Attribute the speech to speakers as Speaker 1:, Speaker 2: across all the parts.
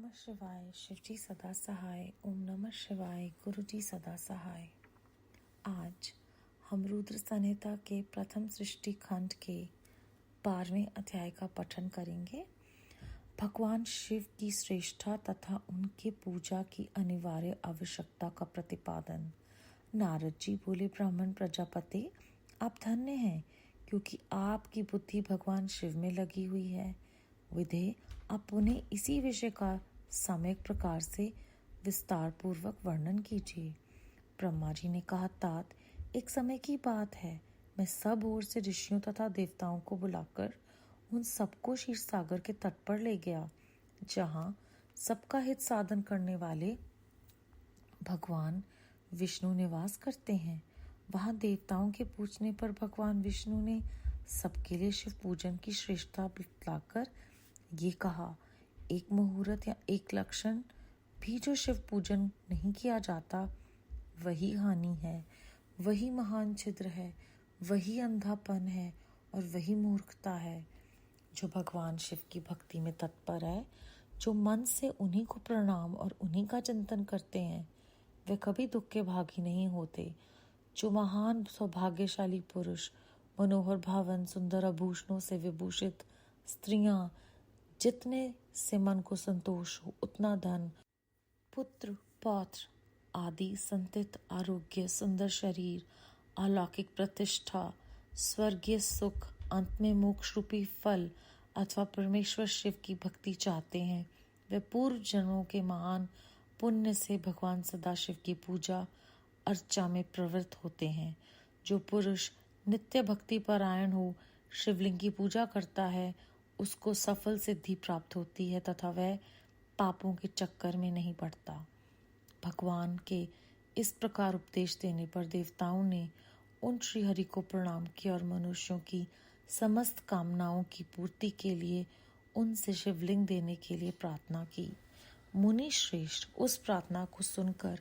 Speaker 1: नमः शिवाय। शिवजी सदा सहाय। ओम नमः शिवाय। गुरुजी सदा सहाय। आज हम रुद्र संहिता के प्रथम सृष्टि खंड के 12वें अध्याय का पठन करेंगे। भगवान शिव की श्रेष्ठता तथा उनके पूजा की अनिवार्य आवश्यकता का प्रतिपादन। नारद जी बोले, ब्राह्मण प्रजापति, आप धन्य हैं क्योंकि आपकी बुद्धि भगवान शिव में लगी हुई है। विधे आप उन्हें इसी विषय का सम्यक प्रकार से विस्तार पूर्वक वर्णन कीजिए। ब्रह्मा जी ने कहा, तात, एक समय की बात है, मैं सब ओर से ऋषियों तथा देवताओं को बुलाकर उन सबको क्षीर सागर के तट पर ले गया, जहाँ सबका हित साधन करने वाले भगवान विष्णु निवास करते हैं। वहां देवताओं के पूछने पर भगवान विष्णु ने सबके लिए शिव पूजन की श्रेष्ठता बतलाकर ये कहा, एक मुहूर्त या एक लक्षण भी जो शिव पूजन नहीं किया जाता वही हानि है, वही महान छिद्र है, वही अंधापन है और वही मूर्खता है। जो भगवान शिव की भक्ति में तत्पर है, जो मन से उन्हीं को प्रणाम और उन्हीं का चिंतन करते हैं, वे कभी दुख के भागी नहीं होते। जो महान सौभाग्यशाली पुरुष, मनोहर भावन, सुंदर आभूषणों से विभूषित स्त्रियां, जितने से मन को संतोष हो, उतना धन, पुत्र, पौत्र आदि संतित आरोग्य, सुंदर शरीर, अलौकिक प्रतिष्ठा, स्वर्गीय सुख, अंत में मोक्ष रूपी फल अथवा परमेश्वर शिव की भक्ति चाहते हैं, वे पूर्व जन्मों के महान पुण्य से भगवान सदाशिव की पूजा अर्चा में प्रवृत्त होते हैं। जो पुरुष नित्य भक्ति परायण हो, शिवलिंग की पूजा करता है, उसको सफल सिद्धि प्राप्त होती है तथा वह पापों के चक्कर में नहीं पड़ता। भगवान के इस प्रकार उपदेश देने पर देवताओं ने उन श्रीहरि को प्रणाम किया और मनुष्यों की समस्त कामनाओं की पूर्ति के लिए उनसे शिवलिंग देने के लिए प्रार्थना की। मुनि श्रेष्ठ उस प्रार्थना को सुनकर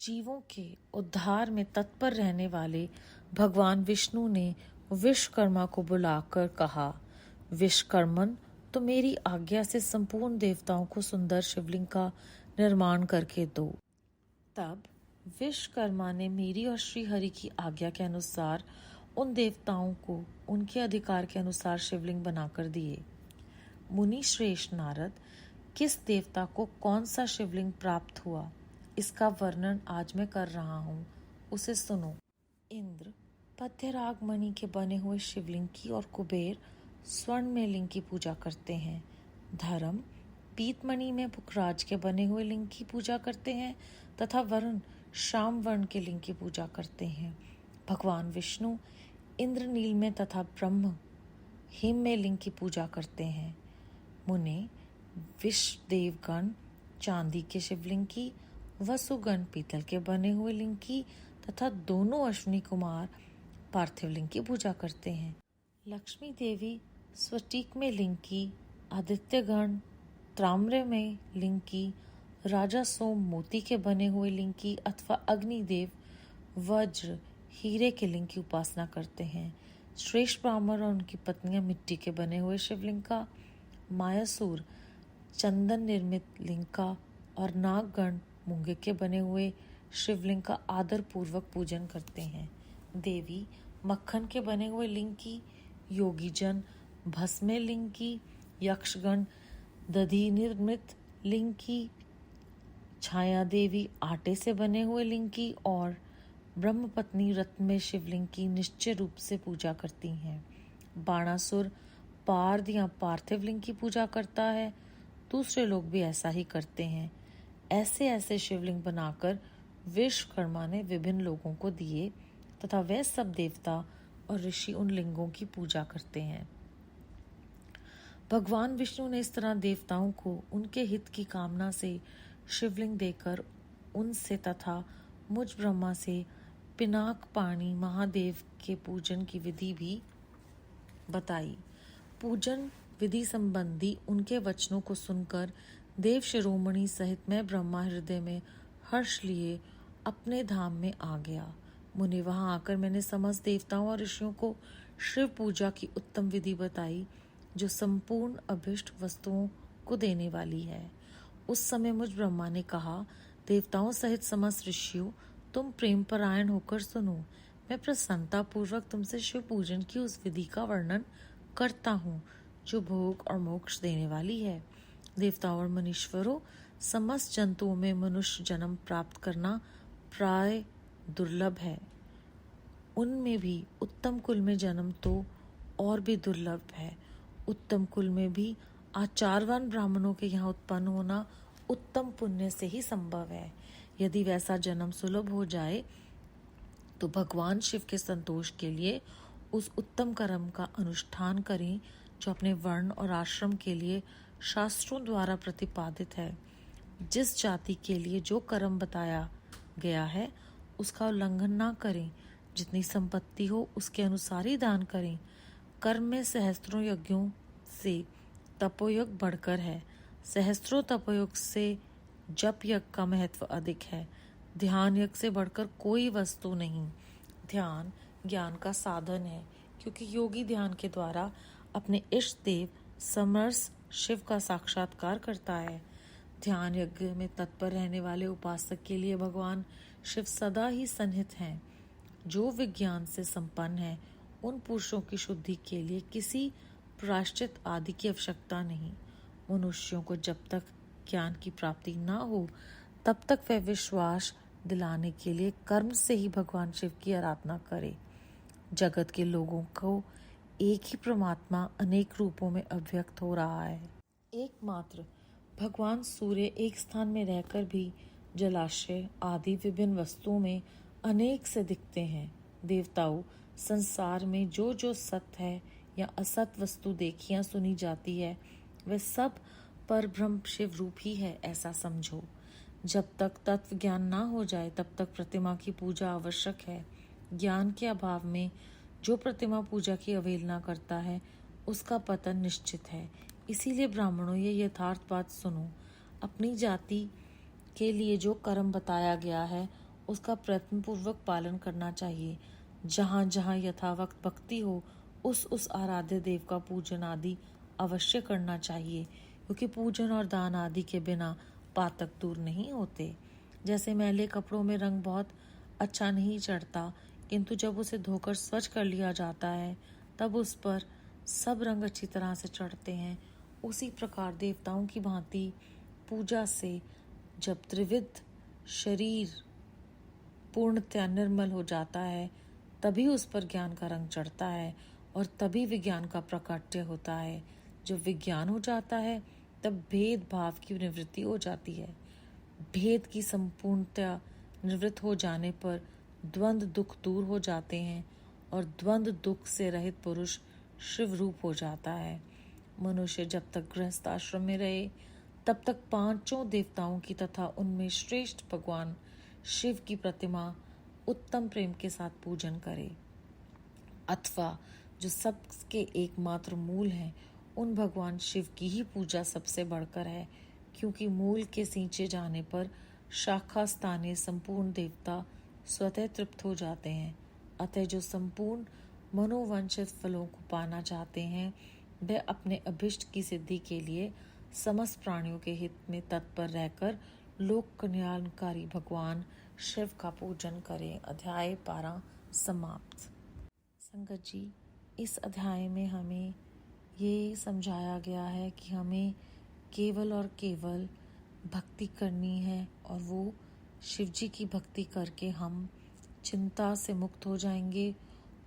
Speaker 1: जीवों के उद्धार में तत्पर रहने वाले भगवान विष्णु ने विश्वकर्मा को बुलाकर कहा, विश्वकर्मन, तो मेरी आज्ञा से संपूर्ण देवताओं को सुंदर शिवलिंग का निर्माण करके दो। तब विश्वकर्मा ने मेरी और श्री हरि की आज्ञा के अनुसार उन देवताओं को उनके अधिकार के अनुसार शिवलिंग बनाकर दिए। मुनि श्रेष्ठ नारद, किस देवता को कौन सा शिवलिंग प्राप्त हुआ, इसका वर्णन आज मैं कर रहा हूँ, उसे सुनो। इंद्र पद्यराग मणि के बने हुए शिवलिंग की और कुबेर स्वर्ण में लिंग की पूजा करते हैं। धर्म पीतमणि में पुखराज के बने हुए लिंग की पूजा करते हैं तथा वरुण श्याम वर्ण के लिंग की पूजा करते हैं। भगवान विष्णु इंद्रनील में तथा ब्रह्म हिम में लिंग की पूजा करते हैं। मुने विश्व देवगण चांदी के शिवलिंग की, वसुगण पीतल के बने हुए लिंग की तथा दोनों अश्विनी कुमार पार्थिव लिंग की पूजा करते हैं। लक्ष्मी देवी स्वस्तिक में लिंग की, आदित्यगण ताम्र में लिंग की, राजा सोम मोती के बने हुए लिंग की अथवा अग्निदेव वज्र हीरे के लिंग की उपासना करते हैं। श्रेष्ठ ब्राह्मण और उनकी पत्नियां मिट्टी के बने हुए शिवलिंग का, मायासुर चंदन निर्मित लिंग का और नागगण मूंगे के बने हुए शिवलिंग का आदर पूर्वक पूजन करते हैं। देवी मक्खन के बने हुए लिंग की, योगी जन भस्मे लिंग की, यक्षगण दधि निर्मित लिंग की, छाया देवी आटे से बने हुए लिंग की और ब्रह्मपत्नी रत्न में शिवलिंग की निश्चय रूप से पूजा करती हैं। बाणासुर पार्थ या पार्थिव लिंग की पूजा करता है। दूसरे लोग भी ऐसा ही करते हैं। ऐसे ऐसे शिवलिंग बनाकर विश्वकर्मा ने विभिन्न लोगों को दिए तथा वे सब देवता और ऋषि उन लिंगों की पूजा करते हैं। भगवान विष्णु ने इस तरह देवताओं को उनके हित की कामना से शिवलिंग देकर उनसे तथा मुझ ब्रह्मा से पिनाक पाणी महादेव के पूजन की विधि भी बताई। पूजन विधि संबंधी उनके वचनों को सुनकर देव शिरोमणि सहित मैं ब्रह्मा हृदय में हर्ष लिए अपने धाम में आ गया। मुनि, वहां आकर मैंने समस्त देवताओं और ऋषियों को शिव पूजा की उत्तम विधि बताई, जो संपूर्ण अभिष्ट वस्तुओं को देने वाली है। उस समय मुझ ब्रह्मा ने कहा, देवताओं सहित समस्त ऋषियों, तुम प्रेम परायण होकर सुनो। मैं प्रसन्नता पूर्वक तुमसे शिव पूजन की उस विधि का वर्णन करता हूँ जो भोग और मोक्ष देने वाली है। देवताओं और मनीश्वरों, समस्त जंतुओं में मनुष्य जन्म प्राप्त करना प्राय दुर्लभ है। उनमें भी उत्तम कुल में जन्म तो और भी दुर्लभ है। उत्तम कुल में भी आचारवान ब्राह्मणों के यहाँ उत्पन्न होना उत्तम पुण्य से ही संभव है। यदि वैसा जन्म सुलभ हो जाए तो भगवान शिव के संतोष के लिए उस उत्तम कर्म का अनुष्ठान करें जो अपने वर्ण और आश्रम के लिए शास्त्रों द्वारा प्रतिपादित है। जिस जाति के लिए जो कर्म बताया गया है उसका उल्लंघन ना करें। जितनी संपत्ति हो उसके अनुसार ही दान करें। कर्म में सहस्त्रों यज्ञों से तपोयज्ञ बढ़कर है। सहस्त्रों तपोयज्ञ से जप यज्ञ का महत्व अधिक है। ध्यान यज्ञ से बढ़कर कोई वस्तु नहीं। ध्यान ज्ञान का साधन है, क्योंकि योगी ध्यान के द्वारा अपने इष्ट देव समरस शिव का साक्षात्कार करता है। ध्यान यज्ञ में तत्पर रहने वाले उपासक के लिए भगवान शिव सदा ही सन्निहित हैं। जो विज्ञान से संपन्न है उन पुरुषों की शुद्धि के लिए किसी प्रायश्चित आदि की आवश्यकता नहीं। मनुष्यों को जब तक ज्ञान की प्राप्ति न हो तब तक वह विश्वास दिलाने के लिए कर्म से ही भगवान शिव की आराधना करे। जगत के लोगों को एक ही परमात्मा अनेक रूपों में अभिव्यक्त हो रहा है। एकमात्र भगवान सूर्य एक स्थान में रहकर भी जलाशय आदि विभिन्न वस्तुओं में अनेक से दिखते हैं। देवताओं, संसार में जो जो सत्य है या असत वस्तु देखी या सुनी जाती है वह सब पर ब्रह्म शिव रूप ही है, ऐसा समझो। जब तक तत्व ज्ञान ना हो जाए तब तक प्रतिमा की पूजा आवश्यक है। ज्ञान के अभाव में जो प्रतिमा पूजा की अवहेलना करता है उसका पतन निश्चित है। इसीलिए ब्राह्मणों, ये यथार्थ बात सुनो। अपनी जाति के लिए जो कर्म बताया गया है उसका प्रयत्न पूर्वक पालन करना चाहिए। जहाँ जहाँ यथावक्त भक्ति हो उस आराध्य देव का पूजन आदि अवश्य करना चाहिए, क्योंकि पूजन और दान आदि के बिना पातक दूर नहीं होते। जैसे मैले कपड़ों में रंग बहुत अच्छा नहीं चढ़ता, किंतु जब उसे धोकर स्वच्छ कर लिया जाता है तब उस पर सब रंग अच्छी तरह से चढ़ते हैं। उसी प्रकार देवताओं की भांति पूजा से जब त्रिविध शरीर पूर्णतया निर्मल हो जाता है तभी उस पर ज्ञान का रंग चढ़ता है और तभी विज्ञान का प्रकट्य होता है। जब विज्ञान हो जाता है तब भेदभाव की निवृत्ति हो जाती है। भेद की संपूर्णतया निवृत्त हो जाने पर द्वंद्व दुख दूर हो जाते हैं और द्वंद्व दुख से रहित पुरुष शिव रूप हो जाता है। मनुष्य जब तक गृहस्थ आश्रम में रहे तब तक पांचों देवताओं की तथा उनमें श्रेष्ठ भगवान शिव की प्रतिमा उत्तम प्रेम के साथ पूजन करे, अथवा जो सबके एकमात्र मूल हैं उन भगवान शिव की ही पूजा सबसे बढ़कर है, क्योंकि मूल के सींचे जाने पर शाखा स्थानीय संपूर्ण देवता स्वतः तृप्त हो जाते हैं। अतः जो संपूर्ण मनोवांछित फलों को पाना चाहते हैं वह अपने अभिष्ट की सिद्धि के लिए समस्त प्राणियों के हित में तत्पर रहकर लोक कल्याणकारी भगवान शिव का पूजन करें। अध्याय 12 समाप्त। संगत जी, इस अध्याय में हमें ये समझाया गया है कि हमें केवल और केवल भक्ति करनी है और वो शिव जी की भक्ति करके हम चिंता से मुक्त हो जाएंगे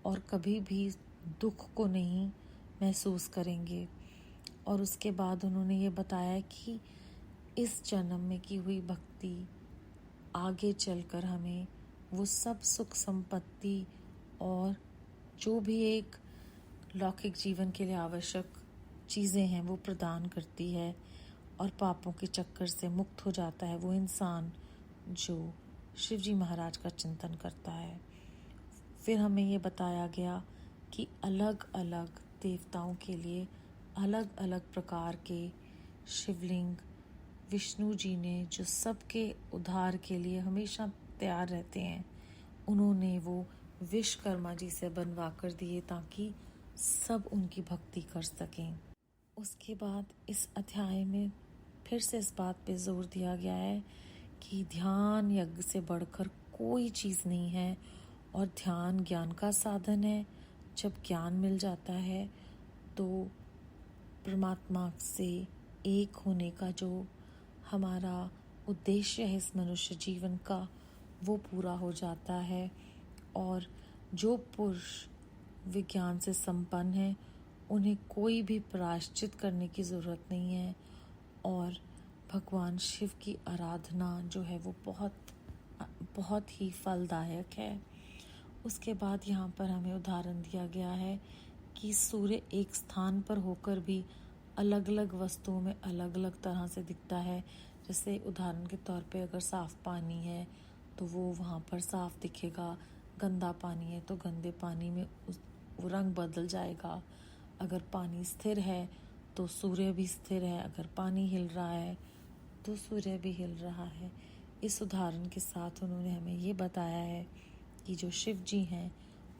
Speaker 1: और कभी भी दुख को नहीं महसूस करेंगे। और उसके बाद उन्होंने ये बताया कि इस जन्म में की हुई भक्ति आगे चलकर हमें वो सब सुख संपत्ति और जो भी एक लौकिक जीवन के लिए आवश्यक चीज़ें हैं वो प्रदान करती है और पापों के चक्कर से मुक्त हो जाता है वो इंसान जो शिव जी महाराज का चिंतन करता है। फिर हमें ये बताया गया कि अलग अलग देवताओं के लिए अलग अलग प्रकार के शिवलिंग विष्णु जी ने जो सबके उद्धार के लिए हमेशा तैयार रहते हैं, उन्होंने वो विश्वकर्मा जी से बनवा कर दिए ताकि सब उनकी भक्ति कर सकें। उसके बाद इस अध्याय में फिर से इस बात पे जोर दिया गया है कि ध्यान यज्ञ से बढ़कर कोई चीज़ नहीं है और ध्यान ज्ञान का साधन है। जब ज्ञान मिल जाता है तो परमात्मा से एक होने का जो हमारा उद्देश्य है इस मनुष्य जीवन का, वो पूरा हो जाता है। और जो पुरुष विज्ञान से संपन्न है उन्हें कोई भी प्रायश्चित करने की ज़रूरत नहीं है। और भगवान शिव की आराधना जो है वो बहुत ही फलदायक है। उसके बाद यहाँ पर हमें उदाहरण दिया गया है कि सूर्य एक स्थान पर होकर भी अलग अलग वस्तुओं में अलग अलग तरह से दिखता है। जैसे उदाहरण के तौर पे अगर साफ़ पानी है तो वो वहाँ पर साफ़ दिखेगा, गंदा पानी है तो गंदे पानी में वो रंग बदल जाएगा। अगर पानी स्थिर है तो सूर्य भी स्थिर है, अगर पानी हिल रहा है तो सूर्य भी हिल रहा है। इस उदाहरण के साथ उन्होंने हमें ये बताया है कि जो शिव जी हैं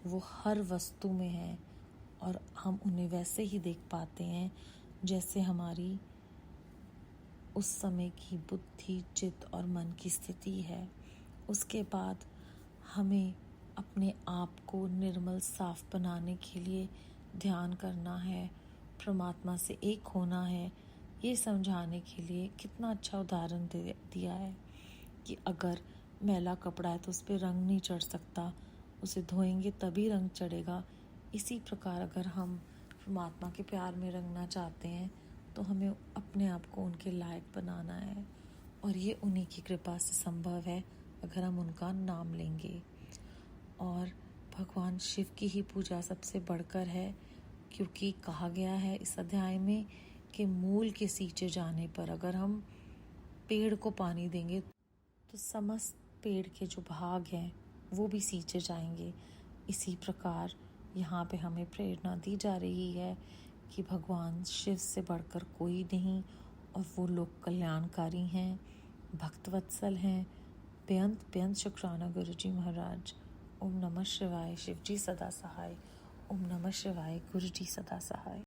Speaker 1: वो हर वस्तु में हैं और हम उन्हें वैसे ही देख पाते हैं जैसे हमारी उस समय की बुद्धि, चित्त और मन की स्थिति है। उसके बाद हमें अपने आप को निर्मल साफ बनाने के लिए ध्यान करना है, परमात्मा से एक होना है। ये समझाने के लिए कितना अच्छा उदाहरण दिया है कि अगर मैला कपड़ा है तो उस पर रंग नहीं चढ़ सकता, उसे धोएंगे तभी रंग चढ़ेगा। इसी प्रकार अगर हम परमात्मा के प्यार में रंगना चाहते हैं तो हमें अपने आप को उनके लायक बनाना है और ये उन्हीं की कृपा से संभव है अगर हम उनका नाम लेंगे। और भगवान शिव की ही पूजा सबसे बढ़कर है, क्योंकि कहा गया है इस अध्याय में कि मूल के सींचे जाने पर अगर हम पेड़ को पानी देंगे तो समस्त पेड़ के जो भाग हैं वो भी सींचे जाएंगे। इसी प्रकार यहाँ पे हमें प्रेरणा दी जा रही है कि भगवान शिव से बढ़कर कोई नहीं और वो लोग कल्याणकारी हैं, भक्तवत्सल हैं। बेअंत बेअंत शुक्राना गुरु जी महाराज। ओम नमः शिवाय। शिव जी सदा सहाय। ओम नमः शिवाय। गुरु जी सदा सहाय।